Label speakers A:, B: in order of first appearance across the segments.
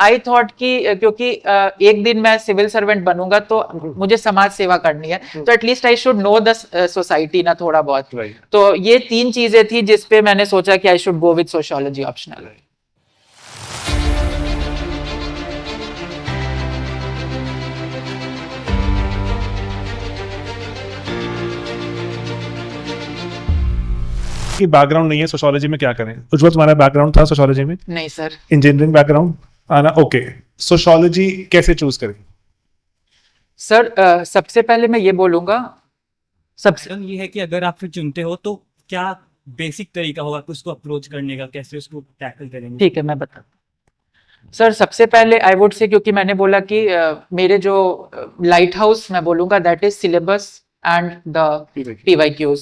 A: I thought कि क्योंकि एक दिन मैं सिविल सर्वेंट बनूंगा तो मुझे समाज सेवा करनी है, तो at least I should know the society ना थोड़ा बहुत। तो ये 3 चीजें थी जिसपे मैंने सोचा कि I should go with sociology optional.
B: कि बैकग्राउंड नहीं है सोशियोलॉजी में, क्या करें? उज्ज्वल, तुम्हारा बैकग्राउंड था सोशियोलॉजी में?
A: नहीं सर।
B: इंजीनियरिंग बैकग्राउंड आना, ओके। सोशियोलॉजी कैसे चूज करें?
A: सर सबसे पहले मैं ये बोलूंगा, सबसे
C: ये है कि अगर आप फिर चुनते हो तो क्या बेसिक तरीका होगा उसको अप्रोच करने का, कैसे उसको टैकल करेंगे?
A: ठीक है मैं बताता हूँ। सर सबसे पहले आई वुड से, क्योंकि मैंने बोला कि मेरे जो लाइट हाउस मैं बोलूंगा that is syllabus and the PYQs।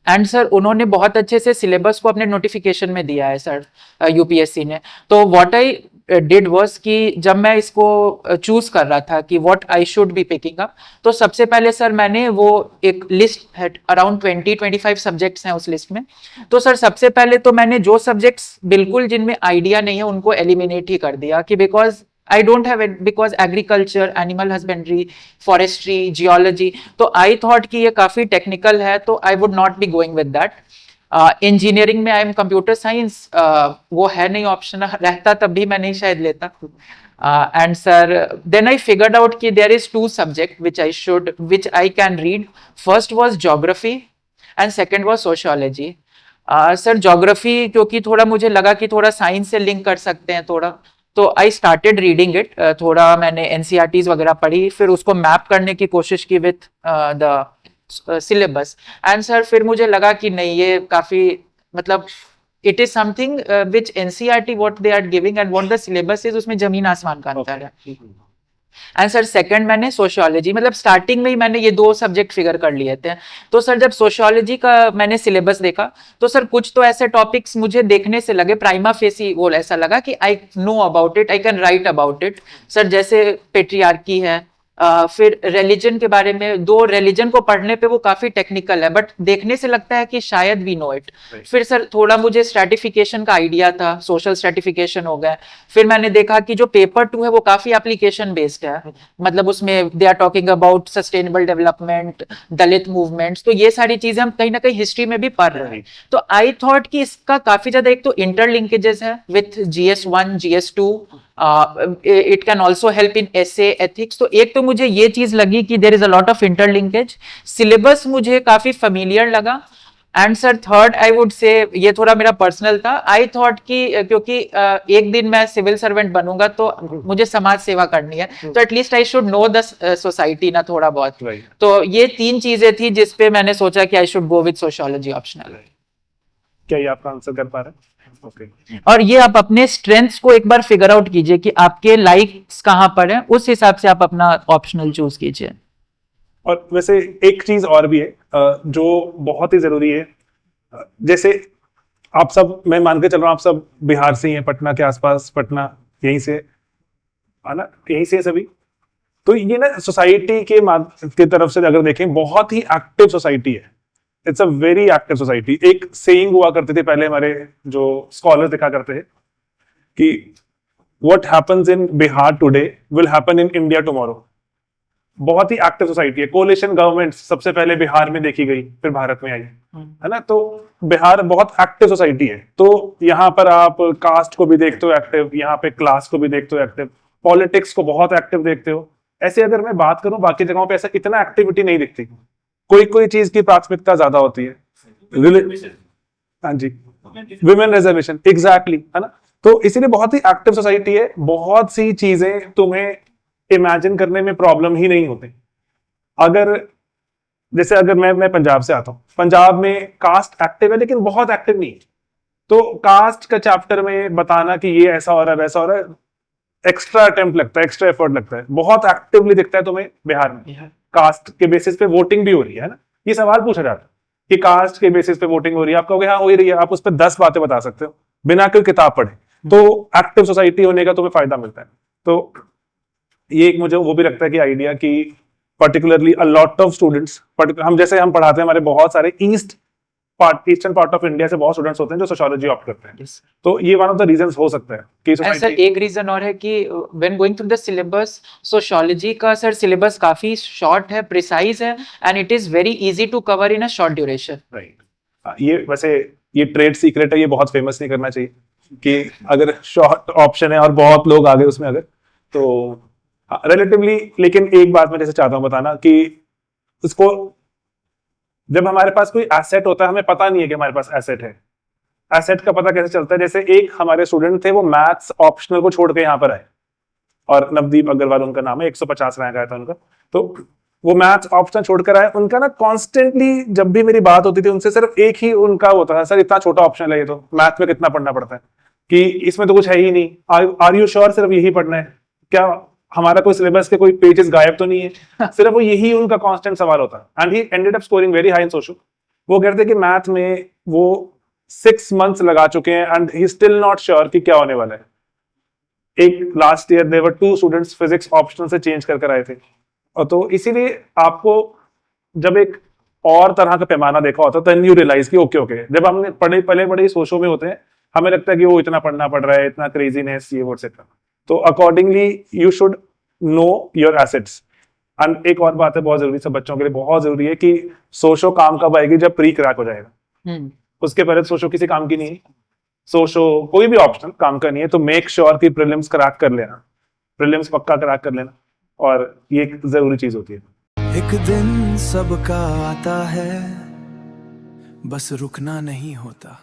A: And sir उन्होंने बहुत अच्छे से सिलेबस को अपने नोटिफिकेशन में दिया है सर, UPSC ने। तो व्हाट आई डिड वाज कि जब मैं इसको चूज कर रहा था कि what I should be picking up, तो सबसे पहले सर मैंने वो एक लिस्ट है, अराउंड 20-25 सब्जेक्ट्स हैं उस लिस्ट में। तो सर सबसे पहले तो मैंने जो सब्जेक्ट्स बिल्कुल जिनमें आइडिया नहीं है उनको एलिमिनेट ही कर दिया, कि because I don't have it, because agriculture, animal husbandry, forestry, geology, तो I thought कि ये काफी टेक्निकल है, तो I would not be going with that। Engineering में आई एम कंप्यूटर साइंस, वो है नहीं ऑप्शन, रहता तब भी मैं नहीं शायद लेता। And sir then I figured out कि there is 2 subject which I can read। First was geography and second was sociology. Sir geography क्योंकि थोड़ा मुझे लगा कि थोड़ा साइंस से लिंक कर सकते हैं थोड़ा, तो आई स्टार्टेड रीडिंग इट। थोड़ा मैंने NCERTs वगैरह पढ़ी, फिर उसको मैप करने की कोशिश की with the syllabus. And sir फिर मुझे लगा कि नहीं, ये काफी मतलब it is something which NCERT what they are giving and what the syllabus is, उसमें जमीन आसमान का अंतर है। एंड सर सेकंड मैंने सोशियोलॉजी, मतलब स्टार्टिंग में ही मैंने ये 2 सब्जेक्ट फिगर कर लिए थे। तो सर जब सोशियोलॉजी का मैंने सिलेबस देखा तो सर कुछ तो ऐसे टॉपिक्स मुझे देखने से लगे प्राइमा फेसी, वो ऐसा लगा कि I know about it, I can write about it. Sir जैसे पेट्रियार्की है, फिर रिलीजन के बारे में, 2 रिलीजन को पढ़ने पे वो काफी टेक्निकल है बट देखने से लगता है कि शायद वी नो इट। फिर सर थोड़ा मुझे स्ट्रैटिफिकेशन का आइडिया था, सोशल स्ट्रैटिफिकेशन हो गया। फिर मैंने देखा कि जो पेपर 2 है वो काफी एप्लीकेशन बेस्ड है, मतलब उसमें they are talking about sustainable development, Dalit movements, तो ये सारी चीजें हम कहीं ना कहीं हिस्ट्री में भी पढ़ रहे हैं। तो आई थॉट कि इसका काफी ज्यादा एक तो इंटरलिंकेजेस है with GS1 GS2, it can also help in essay ethics। तो एक तो मुझे ये चीज लगी कि there is a lot of interlinkage, syllabus मुझे काफी फेमिलियर लगा। And sir third I would say, ये थोड़ा मेरा पर्सनल था, आई थॉट कि क्योंकि एक दिन मैं सिविल सर्वेंट बनूंगा तो मुझे समाज सेवा करनी है, तो at least I should know the society ना थोड़ा बहुत। तो ये 3 चीजें थी जिसपे मैंने सोचा कि I should go with sociology optional.
B: क्या ये आपका आंसर कर पा रहे हैं? ओके।
A: और ये आप अपने स्ट्रेंथ्स को एक बार फिगर आउट कीजिए कि आपके लाइक्स कहां पर हैं, उस हिसाब से आप अपना ऑप्शनल चूज कीजिए।
B: और वैसे एक चीज और भी है जो बहुत ही जरूरी है। जैसे आप सब, मैं मान के चल रहा हूँ आप सब बिहार से ही हैं, पटना के आसपास, पटना यहीं से आना, यहीं से सभी। तो ये ना सोसाइटी के तरफ से अगर देखें, बहुत ही एक्टिव सोसाइटी है। It's a very active society. एक सेइंग हुआ करते थे पहले, हमारे जो स्कॉलर दिखा करते थे कि what happens in Bihar today will happen in India tomorrow. बहुत ही एक्टिव सोसाइटी है। कोलिशन गवर्नमेंट सबसे पहले बिहार में देखी गई, फिर भारत में आई, है ना। तो बिहार बहुत एक्टिव सोसाइटी है। तो यहाँ पर आप कास्ट को भी देखते हो एक्टिव, यहाँ पे क्लास को भी देखते हो एक्टिव, पॉलिटिक्स को बहुत एक्टिव देखते हो। ऐसे अगर मैं बात करूं बाकी जगहों पे ऐसा इतना एक्टिविटी नहीं दिखती, कोई कोई चीज की प्राथमिकता ज्यादा होती है। हाँ जी, विमेन रिजर्वेशन, एग्जैक्टली, है ना। तो इसीलिए बहुत ही एक्टिव सोसाइटी है। बहुत सी चीजें तुम्हें इमेजिन करने में प्रॉब्लम ही नहीं होती। अगर जैसे अगर मैं पंजाब से आता हूँ, पंजाब में कास्ट एक्टिव है लेकिन बहुत एक्टिव नहीं है। तो कास्ट का चैप्टर में बताना कि ये ऐसा हो रहा है वैसा हो रहा है, एक्स्ट्रा अटेम्प्ट लगता है, एक्स्ट्रा एफर्ट लगता है। बहुत एक्टिवली दिखता है तुम्हें बिहार में, कास्ट के बेसिस पे वोटिंग भी हो रही है ना। ये सवाल पूछा जाता है कि कास्ट के बेसिस पे वोटिंग हो रही है, आप कहोगे हाँ हो ही रही है, आप उस पर 10 बातें बता सकते हो बिना कोई किताब पढ़े। तो एक्टिव सोसाइटी होने का तुम्हें फायदा मिलता है। तो ये एक मुझे वो भी लगता है कि आइडिया की particularly a lot of students, हम जैसे हम पढ़ाते हैं, हमारे बहुत सारे east eastern part of India से बहुत स्टूडेंट्स होते हैं जो सोशियोलॉजी ऑप्ट करते हैं,
A: Yes.
B: तो ये वन ऑफ द रीजंस हो सकता है कि
A: एंड सर
B: सोसाइटी
A: एक रीजन और है कि when going through the syllabus, sociology का सर सिलेबस काफी शॉर्ट है, प्रिसाइज है, and it is very easy to cover in a short duration.
B: Right. ये वैसे ये ट्रेड सीक्रेट है, ये बहुत फेमस नहीं करना चाहिए कि अगर शॉर्ट ऑप्शन है और बहुत लोग आ गए उसमें अगर तो रिलेटिवली. लेकिन एक बात मैं जैसे चाहता हूँ बताना कि उसको जब हमारे पास कोई एसेट होता है हमें पता नहीं है कि हमारे पास एसेट है. एसेट का पता कैसे चलता है? जैसे एक हमारे स्टूडेंट थे, वो मैथ्स ऑप्शनल को छोड़ के यहाँ पर आए और नवदीप अग्रवाल उनका नाम है, 150 रैंक आया था उनका. तो वो मैथ्स ऑप्शनल छोड़कर आए. उनका ना कॉन्स्टेंटली जब भी मेरी बात होती थी उनसे सिर्फ एक ही उनका होता था, सर इतना छोटा ऑप्शन है ये, तो मैथ में कितना पढ़ना पड़ता है, कि इसमें तो कुछ है ही नहीं. आर यू श्योर सिर्फ यही पढ़ना है? क्या हमारा कोई सिलेबस के कोई पेजेस गायब तो नहीं है? सिर्फ वो यही उनका कांस्टेंट सवाल होता है. And he ended up scoring very high in social. वो कहते कि मैथ में वो 6 months लगा चुके हैं and he still not sure कि क्या होने वाला है. एक last year there were 2 students physics optional से चेंज कर आए थे. और तो इसीलिए आपको जब एक और तरह का पैमाना देखा होता है देन यू रियलाइज कि ओके जब हमने पहले बड़े सोचो में होते हैं हमें लगता है कि वो इतना पढ़ना पड़ रहा है, इतना क्रेजीनेस, ये वो एक्सेट्रा. तो accordingly you should know your assets. And एक और बात है बहुत जरूरी, सब बच्चों के लिए बहुत जरूरी है कि सोशो काम कब आएगी? जब प्री क्रैक हो जाएगा. उसके पहले सोशो किसी काम की नहीं है. सोशो कोई भी ऑप्शन काम का नहीं है. तो मेक श्योर कि प्रीलिम्स क्रैक कर लेना, प्रीलिम्स पक्का क्रैक कर लेना, और ये एक जरूरी चीज होती है.
D: एक दिन सबका आता है, बस रुकना नहीं होता.